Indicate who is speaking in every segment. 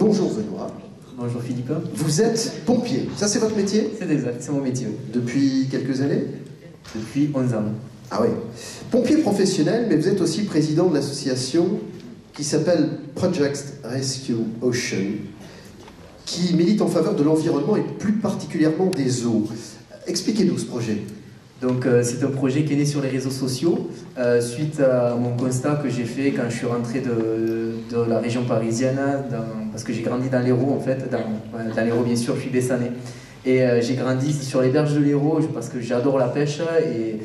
Speaker 1: Bonjour Benoît.
Speaker 2: Bonjour Philippe.
Speaker 1: Vous êtes pompier, ça c'est votre métier?
Speaker 2: C'est exact, c'est mon métier.
Speaker 1: Depuis quelques années?
Speaker 2: Depuis 11 ans.
Speaker 1: Ah oui. Pompier professionnel, mais vous êtes aussi président de l'association qui s'appelle Project Rescue Ocean, qui milite en faveur de l'environnement et plus particulièrement des eaux. Expliquez-nous ce projet.
Speaker 2: Donc c'est un projet qui est né sur les réseaux sociaux suite à mon constat que j'ai fait quand je suis rentré de la région parisienne, parce que j'ai grandi dans l'Hérault en fait, dans l'Hérault bien sûr, je suis bessanais. Et j'ai grandi sur les berges de l'Hérault parce que j'adore la pêche, et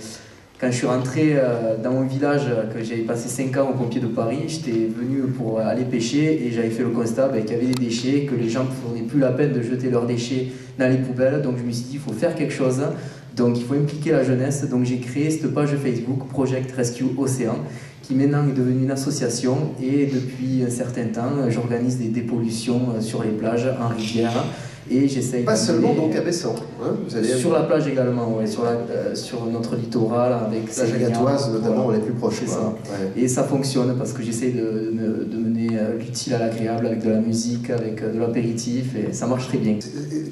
Speaker 2: quand je suis rentré dans mon village, que j'avais passé 5 ans aux pompiers de Paris, j'étais venu pour aller pêcher et j'avais fait le constat qu'il y avait des déchets, que les gens ne prenaient plus la peine de jeter leurs déchets dans les poubelles. Donc je me suis dit, il faut faire quelque chose, donc il faut impliquer la jeunesse. Donc j'ai créé cette page Facebook, Project Rescue Océan, qui maintenant est devenue une association, et depuis un certain temps, j'organise des dépollutions sur les plages, en rivière. Et j'essaye. Pas
Speaker 1: seulement donc à Bessan, hein,
Speaker 2: vous allez... Sur la plage également, ouais, sur notre littoral avec
Speaker 1: la Jagatoise notamment, voilà. On est plus proche.
Speaker 2: C'est ça. Ouais. Et ça fonctionne parce que j'essaie de mener l'utile à l'agréable avec de la musique, avec de l'apéritif, et ça marche très bien.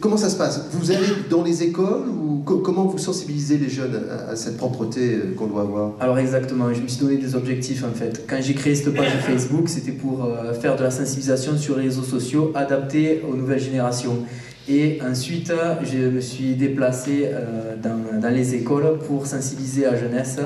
Speaker 1: Comment ça se passe? Vous allez dans les écoles ou comment vous sensibilisez les jeunes à cette propreté qu'on doit avoir?
Speaker 2: Alors exactement, je me suis donné des objectifs en fait. Quand j'ai créé cette page Facebook, c'était pour faire de la sensibilisation sur les réseaux sociaux adaptée aux nouvelles générations. Et ensuite, je me suis déplacé dans les écoles pour sensibiliser la jeunesse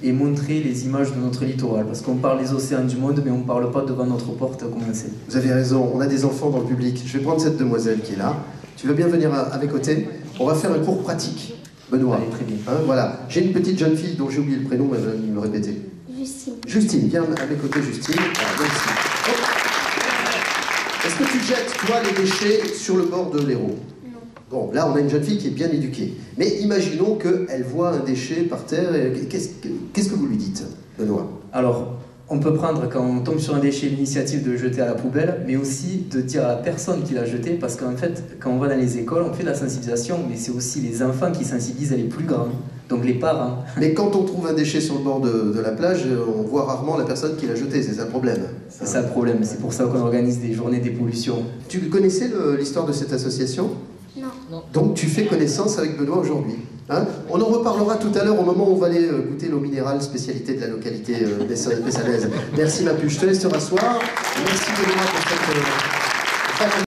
Speaker 2: et montrer les images de notre littoral. Parce qu'on parle des océans du monde, mais on ne parle pas devant notre porte comme on sait.
Speaker 1: Vous avez raison, on a des enfants dans le public. Je vais prendre cette demoiselle qui est là. Tu veux bien venir à mes côtés? On va faire un cours pratique. Benoît.
Speaker 2: Allez, très bien.
Speaker 1: Hein, voilà. J'ai une petite jeune fille dont j'ai oublié le prénom, mais elle va me le répéter.
Speaker 3: Justine.
Speaker 1: Justine, viens à mes côtés, Justine. Voilà, est-ce que tu jettes, toi, les déchets sur le bord de l'Hérault?
Speaker 3: Non.
Speaker 1: Bon, là, on a une jeune fille qui est bien éduquée. Mais imaginons qu'elle voit un déchet par terre. Qu'est-ce que vous lui dites, Benoît?
Speaker 2: Alors, on peut prendre, quand on tombe sur un déchet, l'initiative de le jeter à la poubelle, mais aussi de dire à la personne qui l'a jeté, parce qu'en fait, quand on va dans les écoles, on fait de la sensibilisation, mais c'est aussi les enfants qui sensibilisent les plus grands, donc les parents.
Speaker 1: Mais quand on trouve un déchet sur le bord de la plage, on voit rarement la personne qui l'a jeté, c'est ça le problème.
Speaker 2: C'est ça le problème, c'est pour ça qu'on organise des journées dépollution.
Speaker 1: Tu connaissais l'histoire de cette association?
Speaker 3: Non.
Speaker 1: Donc tu fais connaissance avec Benoît aujourd'hui. Hein? On en reparlera tout à l'heure au moment où on va aller goûter l'eau minérale, spécialité de la localité bessanaise. Merci ma puce, je te laisse te rasseoir. Merci Benoît pour cette...